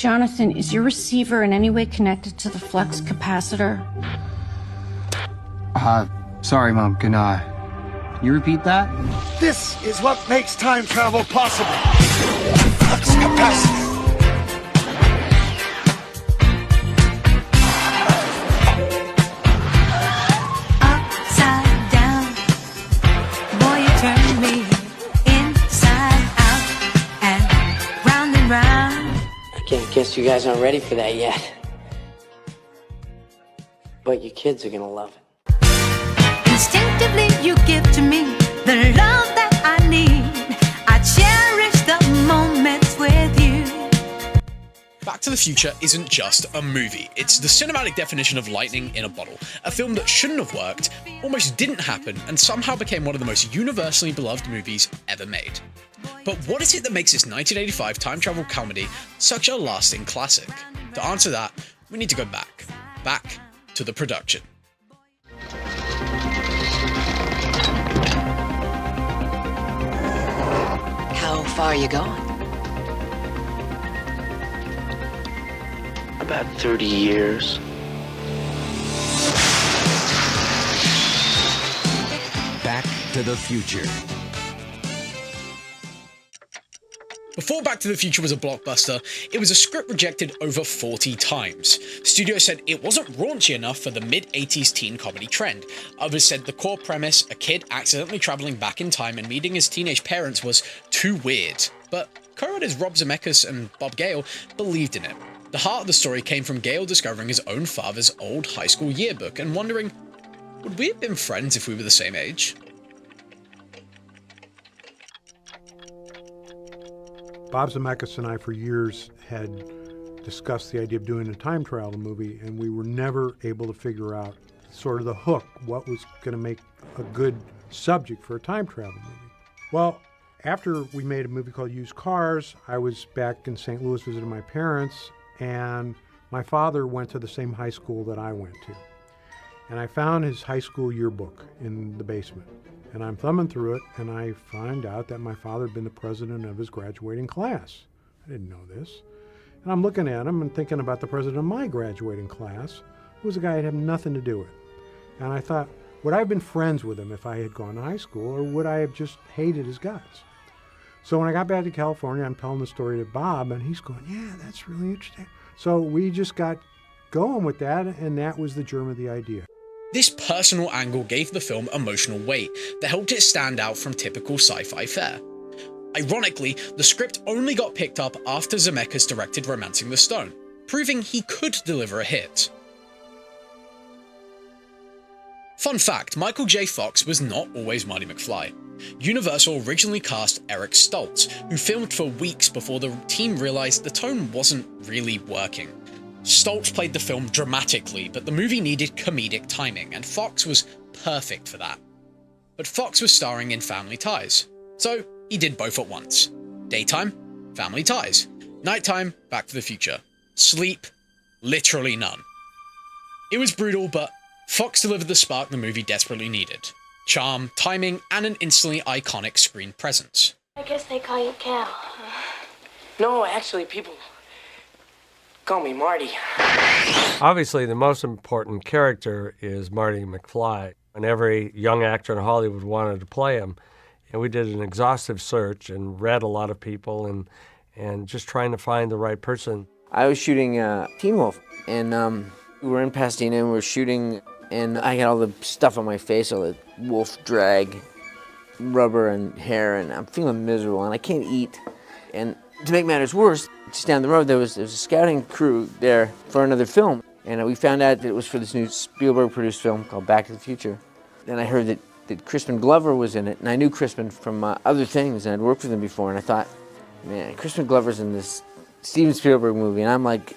Jonathan, is your receiver in any way connected to the flux capacitor? Sorry, Mom. Can you repeat that? This is what makes time travel possible. Flux capacitor. Upside down, boy, you turn me inside out and round. I guess you guys aren't ready for that yet. But your kids are gonna love it. Instinctively you give to me the love that I need. I cherish the moments with you. Back to the Future isn't just a movie, it's the cinematic definition of lightning in a bottle. A film that shouldn't have worked, almost didn't happen, and somehow became one of the most universally beloved movies ever made. But what is it that makes this 1985 time travel comedy such a lasting classic? To answer that, we need to go back to the production. How far are you going? About 30 years. Back to the Future. Before Back to the Future was a blockbuster, it was a script rejected over 40 times. Studios said it wasn't raunchy enough for the mid-80s teen comedy trend. Others said the core premise, a kid accidentally traveling back in time and meeting his teenage parents, was too weird. But co-writers Rob Zemeckis and Bob Gale believed in it. The heart of the story came from Gale discovering his own father's old high school yearbook and wondering, would we have been friends if we were the same age? Bob Zemeckis and I, for years, had discussed the idea of doing a time travel movie, and we were never able to figure out sort of the hook, what was going to make a good subject for a time travel movie. Well, after we made a movie called Used Cars, I was back in St. Louis visiting my parents, and my father went to the same high school that I went to. And I found his high school yearbook in the basement. And I'm thumbing through it, and I find out that my father had been the president of his graduating class. I didn't know this. And I'm looking at him and thinking about the president of my graduating class, who was a guy I'd have nothing to do with. And I thought, would I have been friends with him if I had gone to high school, or would I have just hated his guts? So when I got back to California, I'm telling the story to Bob, and he's going, yeah, that's really interesting. So we just got going with that, and that was the germ of the idea. This personal angle gave the film emotional weight that helped it stand out from typical sci-fi fare. Ironically, the script only got picked up after Zemeckis directed Romancing the Stone, proving he could deliver a hit. Fun fact, Michael J. Fox was not always Marty McFly. Universal originally cast Eric Stoltz, who filmed for weeks before the team realized the tone wasn't really working. Stoltz played the film dramatically, but the movie needed comedic timing, and Fox was perfect for that. But Fox was starring in Family Ties, so he did both at once. Daytime, Family Ties. Nighttime, Back to the Future. Sleep, literally none. It was brutal, but Fox delivered the spark the movie desperately needed. Charm, timing, and an instantly iconic screen presence. I guess they call you Cal. No, actually, people call me Marty. Obviously, the most important character is Marty McFly, and every young actor in Hollywood wanted to play him. And we did an exhaustive search and read a lot of people and just trying to find the right person. I was shooting Teen Wolf, and we were in Pasadena and we were shooting, and I got all the stuff on my face, all the wolf drag, rubber and hair, and I'm feeling miserable, and I can't eat. And to make matters worse, just down the road, there was a scouting crew there for another film, and we found out that it was for this new Spielberg-produced film called Back to the Future. Then I heard that Crispin Glover was in it, and I knew Crispin from other things, and I'd worked with him before, and I thought, man, Crispin Glover's in this Steven Spielberg movie, and I'm like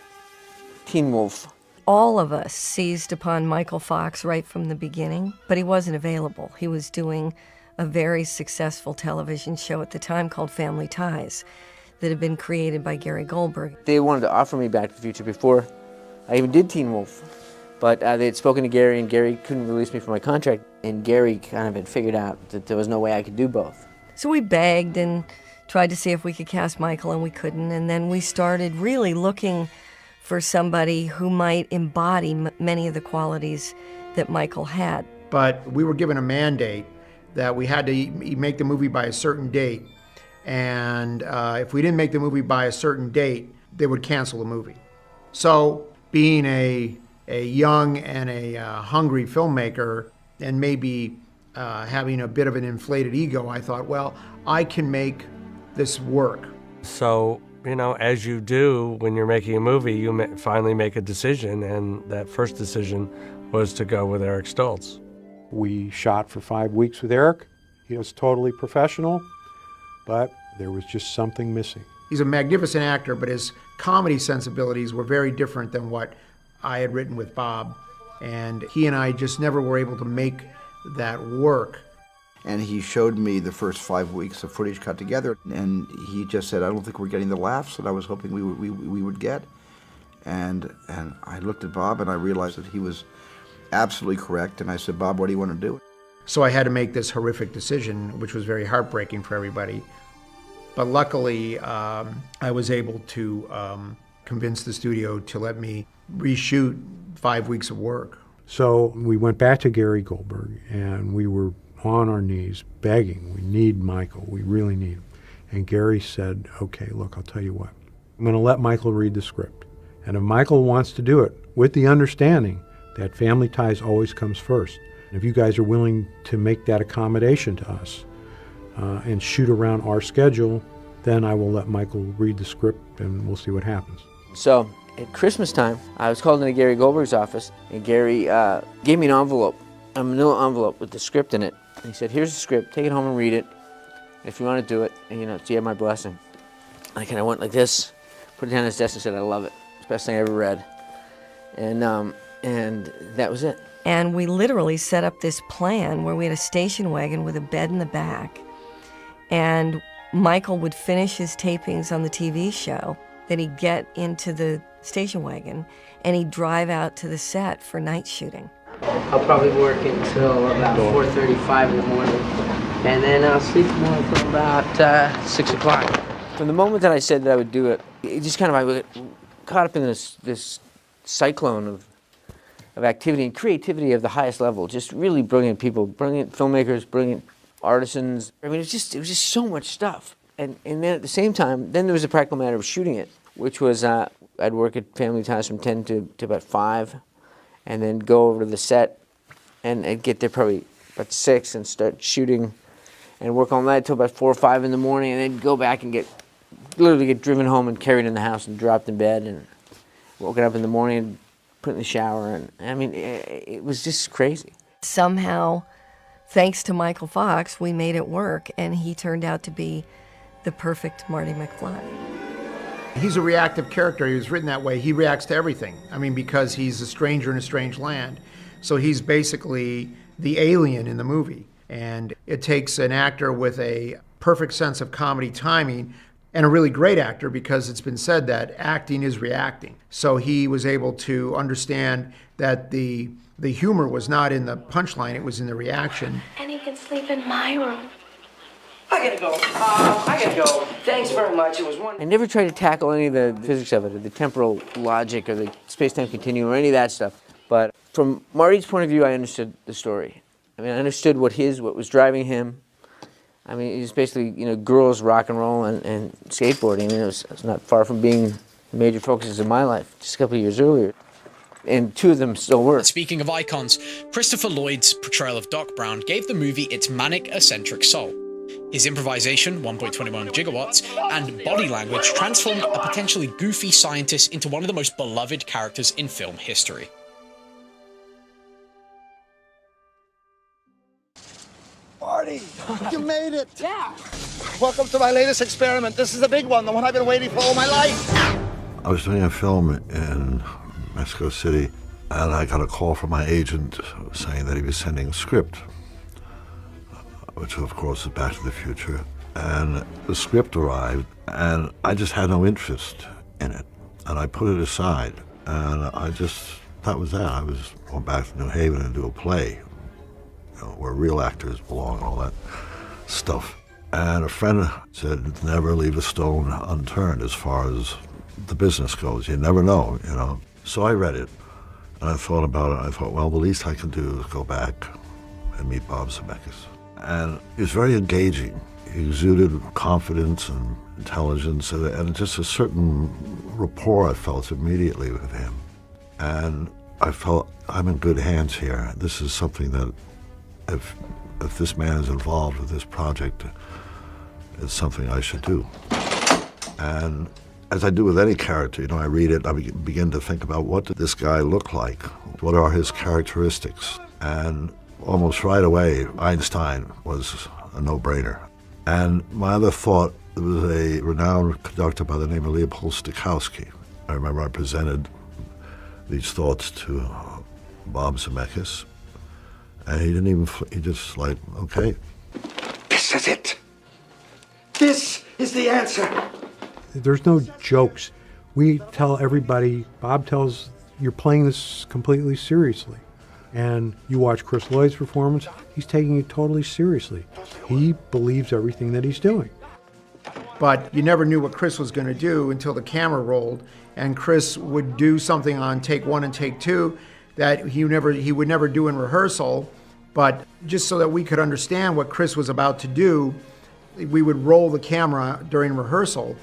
Teen Wolf. All of us seized upon Michael Fox right from the beginning, but he wasn't available. He was doing a very successful television show at the time called Family Ties that had been created by Gary Goldberg. They wanted to offer me Back to the Future before I even did Teen Wolf, but they had spoken to Gary, and Gary couldn't release me from my contract, and Gary kind of had figured out that there was no way I could do both. So we begged and tried to see if we could cast Michael, and we couldn't. And then we started really looking for somebody who might embody many of the qualities that Michael had. But we were given a mandate that we had to make the movie by a certain date. And if we didn't make the movie by a certain date, they would cancel the movie. So being a young and a hungry filmmaker, and maybe having a bit of an inflated ego, I thought, well, I can make this work. So, you know, as you do when you're making a movie, you finally make a decision, and that first decision was to go with Eric Stoltz. We shot for 5 weeks with Eric. He was totally professional, but there was just something missing. He's a magnificent actor, but his comedy sensibilities were very different than what I had written with Bob. And he and I just never were able to make that work. And he showed me the first 5 weeks of footage cut together, and he just said, I don't think we're getting the laughs that I was hoping we would get. And I looked at Bob and I realized that he was absolutely correct, and I said, Bob, what do you want to do? So I had to make this horrific decision, which was very heartbreaking for everybody. But luckily, I was able to convince the studio to let me reshoot 5 weeks of work. So we went back to Gary Goldberg, and we were on our knees begging, we need Michael, we really need him. And Gary said, okay, look, I'll tell you what. I'm going to let Michael read the script. And if Michael wants to do it, with the understanding that Family Ties always comes first, and if you guys are willing to make that accommodation to us and shoot around our schedule, then I will let Michael read the script and we'll see what happens. So at Christmas time, I was called into Gary Goldberg's office, and Gary gave me an envelope, a manila envelope with the script in it. And he said, here's the script, take it home and read it. If you want to do it, you know, you have my blessing. I kind of went like this, put it down on his desk and said, I love it. It's the best thing I ever read. And that was it. And we literally set up this plan where we had a station wagon with a bed in the back. And Michael would finish his tapings on the TV show, then he'd get into the station wagon and he'd drive out to the set for night shooting. I'll probably work until about 4:35 in the morning, and then I'll sleep until about 6 o'clock. From the moment that I said that I would do it, it just kind of, I got caught up in this cyclone of activity and creativity of the highest level. Just really brilliant people, brilliant filmmakers, brilliant artisans. I mean, it was just so much stuff. And then at the same time, then there was the practical matter of shooting it, which was I'd work at Family Ties from 10 to about 5, and then go over to the set, and I'd get there probably about 6 and start shooting and work all night till about 4 or 5 in the morning, and then go back and literally get driven home and carried in the house and dropped in bed and woken up in the morning and put in the shower. And I mean, it was just crazy. Somehow, thanks to Michael Fox, we made it work, and he turned out to be the perfect Marty McFly. He's a reactive character. He was written that way. He reacts to everything. I mean, because he's a stranger in a strange land. So he's basically the alien in the movie. And it takes an actor with a perfect sense of comedy timing and a really great actor, because it's been said that acting is reacting. So he was able to understand that the humor was not in the punchline, it was in the reaction. And he can sleep in my room. I gotta go. I gotta go. Thanks very much. It was wonderful. I never tried to tackle any of the physics of it, or the temporal logic, or the space-time continuum, or any of that stuff. But from Marty's point of view, I understood the story. I mean, I understood what was driving him. I mean, it was basically, you know, girls, rock and roll, and skateboarding. I mean, it was not far from being the major focuses of my life just a couple of years earlier. And 2 of them still were. Speaking of icons, Christopher Lloyd's portrayal of Doc Brown gave the movie its manic, eccentric soul. His improvisation, 1.21 gigawatts, and body language transformed a potentially goofy scientist into one of the most beloved characters in film history. Marty, you made it! Yeah! Welcome to my latest experiment. This is the big one, the one I've been waiting for all my life. I was doing a film in Mexico City, and I got a call from my agent saying that he was sending a script, which of course is Back to the Future. And the script arrived, and I just had no interest in it. And I put it aside, and that was that. I was going back to New Haven and do a play, you know, where real actors belong and all that stuff. And a friend said, never leave a stone unturned as far as the business goes. You never know, you know. So I read it, and I thought about it. I thought, well, the least I can do is go back and meet Bob Zemeckis. And he was very engaging. He exuded confidence and intelligence, and just a certain rapport I felt immediately with him. And I felt, I'm in good hands here. This is something that, if this man is involved with this project, it's something I should do. And as I do with any character, you know, I read it, I begin to think about what did this guy look like? What are his characteristics? And almost right away, Einstein was a no-brainer. And my other thought, there was a renowned conductor by the name of Leopold Stokowski. I remember I presented these thoughts to Bob Zemeckis, and he just like, okay. This is it. This is the answer. There's no jokes. We tell everybody, Bob tells, you're playing this completely seriously. And you watch Chris Lloyd's performance, he's taking it totally seriously. He believes everything that he's doing. But you never knew what Chris was going to do until the camera rolled, and Chris would do something on take one and take two that he would never do in rehearsal. But just so that we could understand what Chris was about to do, we would roll the camera during rehearsal,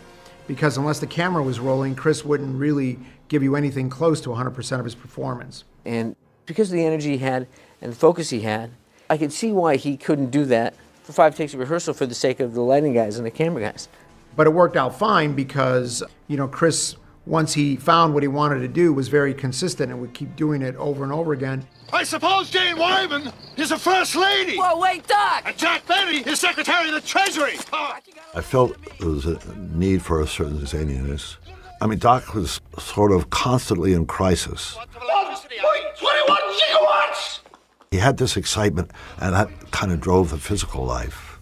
because unless the camera was rolling, Chris wouldn't really give you anything close to 100% of his performance. And because of the energy he had and the focus he had, I could see why he couldn't do that for 5 takes of rehearsal for the sake of the lighting guys and the camera guys. But it worked out fine because, you know, Chris, once he found what he wanted to do, was very consistent and would keep doing it over and over again. I suppose Jane Wyman is a first lady. Whoa, wait, Doc! And Jack Benny is Secretary of the Treasury. I felt there was a need for a certain zaniness. I mean, Doc was sort of constantly in crisis. 21 gigawatts! He had this excitement, and that kind of drove the physical life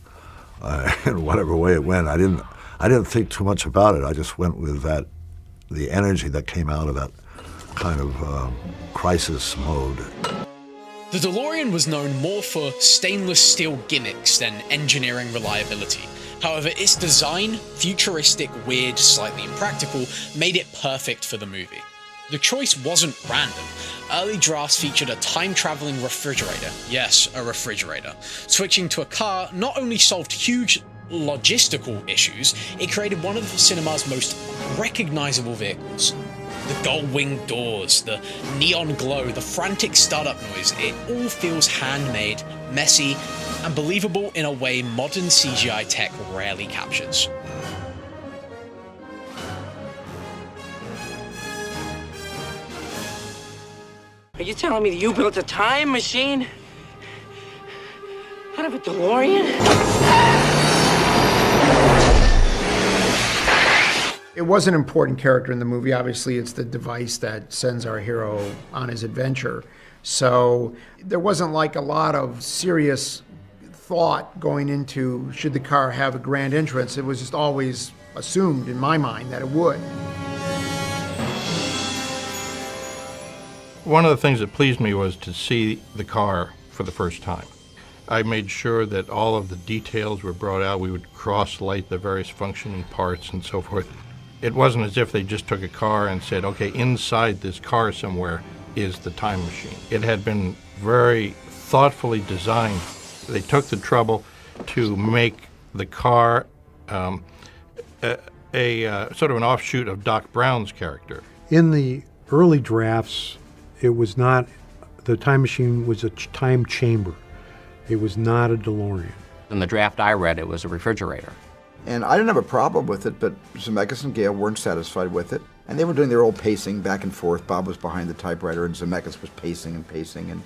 in whatever way it went. I didn't think too much about it. I just went with that, the energy that came out of that kind of crisis mode. The DeLorean was known more for stainless steel gimmicks than engineering reliability. However, its design, futuristic, weird, slightly impractical, made it perfect for the movie. The choice wasn't random. Early drafts featured a time-traveling refrigerator. Yes, a refrigerator. Switching to a car not only solved huge logistical issues, it created one of the cinema's most recognizable vehicles. The gold-winged doors, the neon glow, the frantic startup noise, it all feels handmade, messy, and believable in a way modern CGI tech rarely captures. Are you telling me that you built a time machine out of a DeLorean? It was an important character in the movie. Obviously, it's the device that sends our hero on his adventure. So there wasn't like a lot of serious thought going into should the car have a grand entrance. It was just always assumed in my mind that it would. One of the things that pleased me was to see the car for the first time. I made sure that all of the details were brought out. We would cross-light the various functioning parts and so forth. It wasn't as if they just took a car and said, okay, inside this car somewhere is the time machine. It had been very thoughtfully designed. They took the trouble to make the car a sort of an offshoot of Doc Brown's character. In the early drafts, it was not, the time machine was a time chamber. It was not a DeLorean. In the draft I read, it was a refrigerator. And I didn't have a problem with it, but Zemeckis and Gale weren't satisfied with it. And they were doing their old pacing back and forth. Bob was behind the typewriter, and Zemeckis was pacing and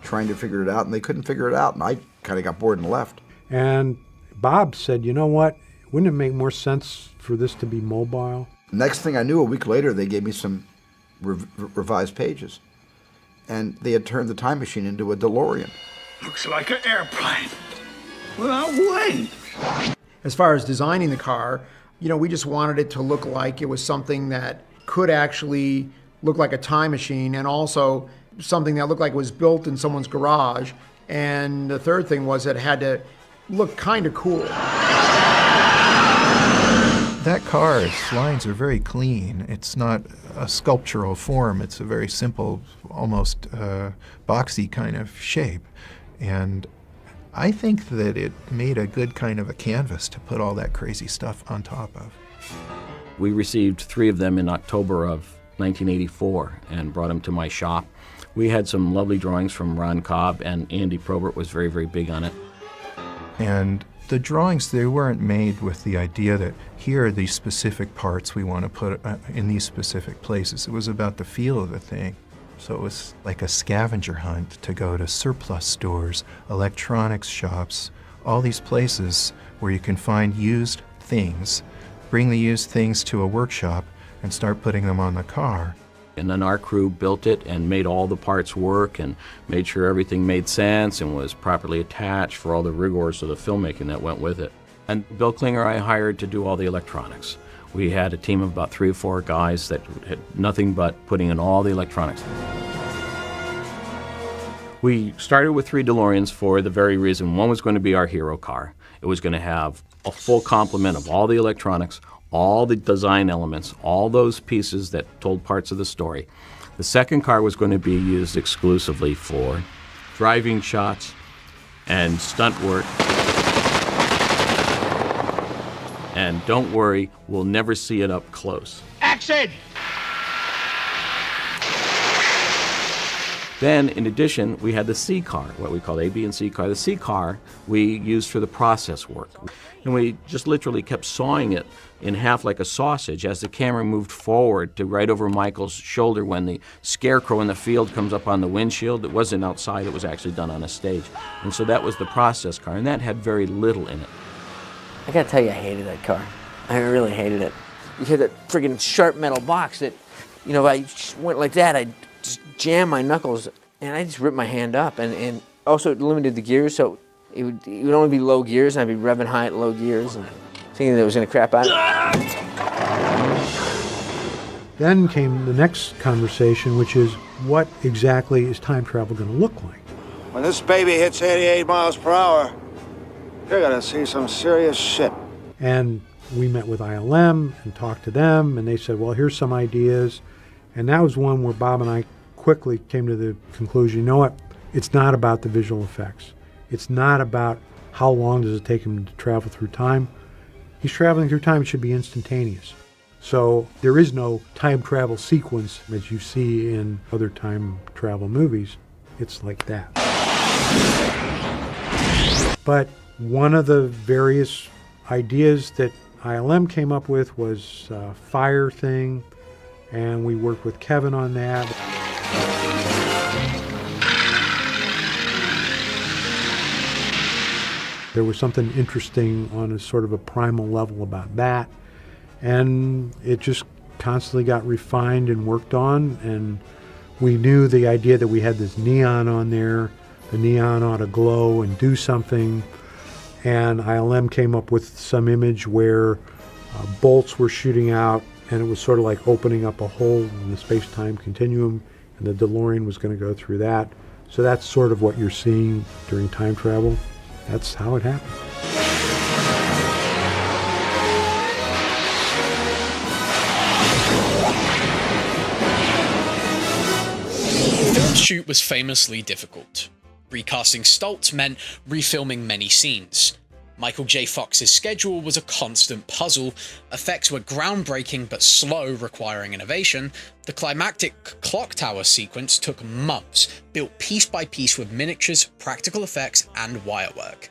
trying to figure it out, and they couldn't figure it out, and I kind of got bored and left. And Bob said, you know what, wouldn't it make more sense for this to be mobile? Next thing I knew, a week later, they gave me some revised pages. And they had turned the time machine into a DeLorean. Looks like an airplane without wings. As far as designing the car, you know, we just wanted it to look like it was something that could actually look like a time machine, and also something that looked like it was built in someone's garage. And the third thing was it had to look kind of cool. That car, its lines are very clean. It's not a sculptural form. It's a very simple, almost boxy kind of shape. And I think that it made a good kind of a canvas to put all that crazy stuff on top of. We received 3 of them in October of 1984 and brought them to my shop. We had some lovely drawings from Ron Cobb, and Andy Probert was very, very big on it. And the drawings, they weren't made with the idea that here are these specific parts we want to put in these specific places. It was about the feel of the thing. So it was like a scavenger hunt to go to surplus stores, electronics shops, all these places where you can find used things, bring the used things to a workshop and start putting them on the car. And then our crew built it and made all the parts work and made sure everything made sense and was properly attached for all the rigors of the filmmaking that went with it. And Bill Klinger I hired to do all the electronics. We had a team of about 3 or 4 guys that had nothing but putting in all the electronics. We started with 3 DeLoreans for the very reason one was going to be our hero car. It was going to have a full complement of all the electronics, all the design elements, all those pieces that told parts of the story. The second car was going to be used exclusively for driving shots and stunt work. And don't worry, we'll never see it up close. Action! Then, in addition, we had the C car, what we call A, B, and C car. The C car we used for the process work. And we just literally kept sawing it in half like a sausage as the camera moved forward to right over Michael's shoulder when the scarecrow in the field comes up on the windshield. It wasn't outside, it was actually done on a stage. And so that was the process car, and that had very little in it. I gotta tell you, I hated that car. I really hated it. You had that friggin' sharp metal box that, you know, if I just went like that, I'd just jam my knuckles, and I just ripped my hand up. And also it limited the gears, so it would only be low gears, and I'd be revving high at low gears, and thinking that it was gonna crap out. Then came the next conversation, which is what exactly is time travel gonna look like? When this baby hits 88 miles per hour, you're gonna see some serious shit. And we met with ILM and talked to them, and they said, well, here's some ideas. And that was one where Bob and I quickly came to the conclusion, you know what, it's not about the visual effects. It's not about how long does it take him to travel through time. He's traveling through time, it should be instantaneous. So there is no time travel sequence as you see in other time travel movies. It's like that. But one of the various ideas that ILM came up with was a fire thing, and we worked with Kevin on that. There was something interesting on a sort of a primal level about that, and it just constantly got refined and worked on, and we knew the idea that we had this neon on there, the neon ought to glow and do something, and ILM came up with some image where bolts were shooting out, and it was sort of like opening up a hole in the space-time continuum, and the DeLorean was going to go through that. So that's sort of what you're seeing during time travel. That's how it happened. The film shoot was famously difficult. Recasting Stoltz meant refilming many scenes. Michael J. Fox's schedule was a constant puzzle, effects were groundbreaking but slow, requiring innovation. The climactic clock tower sequence took months, built piece by piece with miniatures, practical effects, and wire work.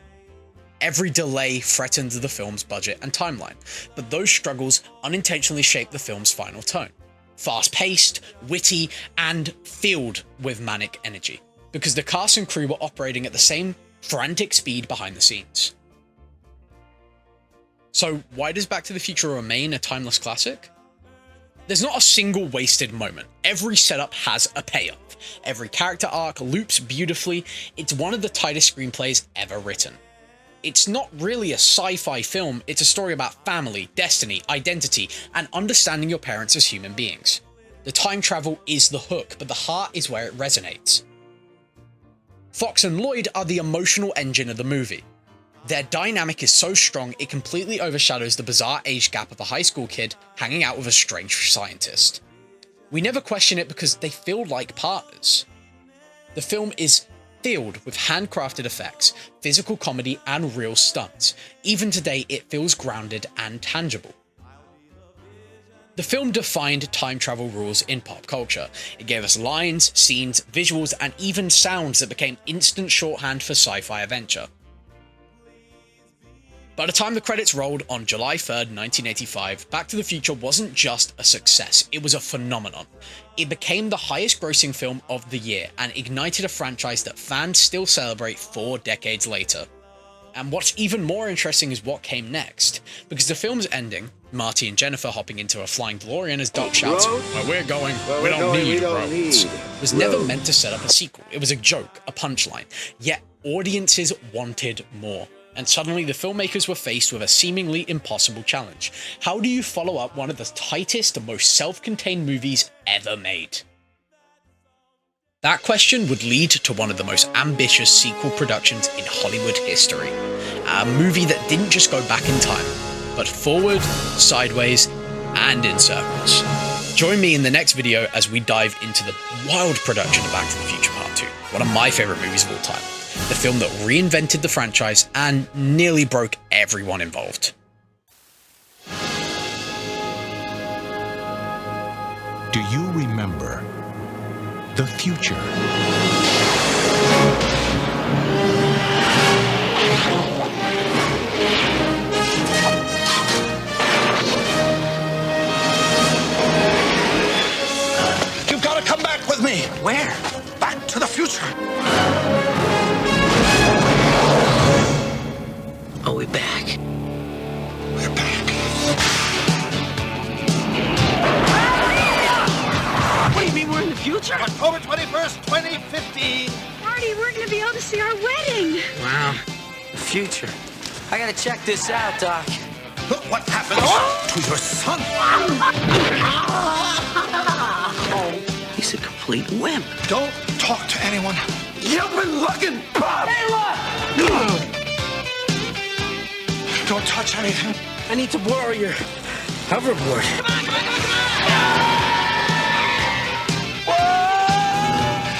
Every delay threatened the film's budget and timeline, but those struggles unintentionally shaped the film's final tone. Fast-paced, witty, and filled with manic energy, because the cast and crew were operating at the same frantic speed behind the scenes. So why does Back to the Future remain a timeless classic? There's not a single wasted moment. Every setup has a payoff. Every character arc loops beautifully. It's one of the tightest screenplays ever written. It's not really a sci-fi film, it's a story about family, destiny, identity, and understanding your parents as human beings. The time travel is the hook, but the heart is where it resonates. Fox and Lloyd are the emotional engine of the movie. Their dynamic is so strong it completely overshadows the bizarre age gap of a high school kid hanging out with a strange scientist. We never question it because they feel like partners. The film is filled with handcrafted effects, physical comedy, and real stunts. Even today, it feels grounded and tangible. The film defined time travel rules in pop culture. It gave us lines, scenes, visuals, and even sounds that became instant shorthand for sci-fi adventure. By the time the credits rolled on July 3rd, 1985, Back to the Future wasn't just a success, it was a phenomenon. It became the highest grossing film of the year and ignited a franchise that fans still celebrate 4 decades later. And what's even more interesting is what came next, because the film's ending, Marty and Jennifer hopping into a flying DeLorean as Doc shouts, "Where we're going, we don't need roads," was never meant to set up a sequel. It was a joke, a punchline, yet audiences wanted more. And suddenly the filmmakers were faced with a seemingly impossible challenge. How do you follow up one of the tightest, most self-contained movies ever made? That question would lead to one of the most ambitious sequel productions in Hollywood history. A movie that didn't just go back in time, but forward, sideways, and in circles. Join me in the next video as we dive into the wild production of Back to the Future Part 2, one of my favourite movies of all time. The film that reinvented the franchise and nearly broke everyone involved. Do you remember the future? You've got to come back with me. Where? Back to the future. Are we back? We're back. What do you mean we're in the future? October 21st, 2015. Marty, we're gonna be able to see our wedding. Wow. The future. I gotta check this out, Doc. Look what happened to your son. He's a complete wimp. Don't talk to anyone. You've been looking, Bob! Hey, look! Don't touch anything. I need to borrow your hoverboard.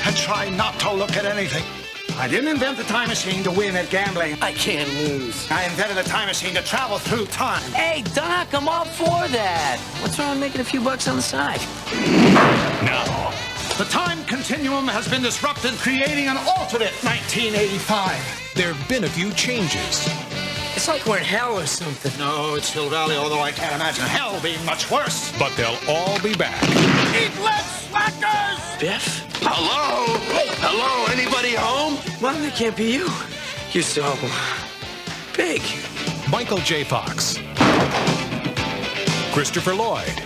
And try not to look at anything. I didn't invent the time machine to win at gambling. I can't lose. I invented the time machine to travel through time. Hey, Doc, I'm all for that. What's wrong with making a few bucks on the side? Now, the time continuum has been disrupted, creating an alternate 1985. There have been a few changes. It's like we're in hell or something. No, it's Hill Valley, although I can't imagine hell being much worse. But they'll all be back. Eat less slackers! Biff? Hello? Hello, anybody home? Well, that can't be you. You're so big. Michael J. Fox. Christopher Lloyd.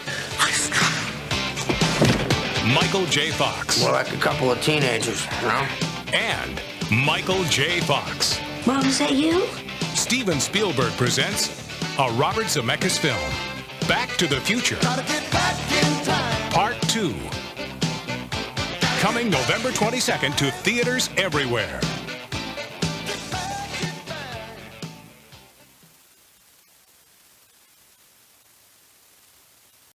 Michael J. Fox. More like a couple of teenagers, you know? And Michael J. Fox. Mom, is that you? Steven Spielberg presents a Robert Zemeckis film, Back to the Future, Part 2. Coming November 22nd to theaters everywhere.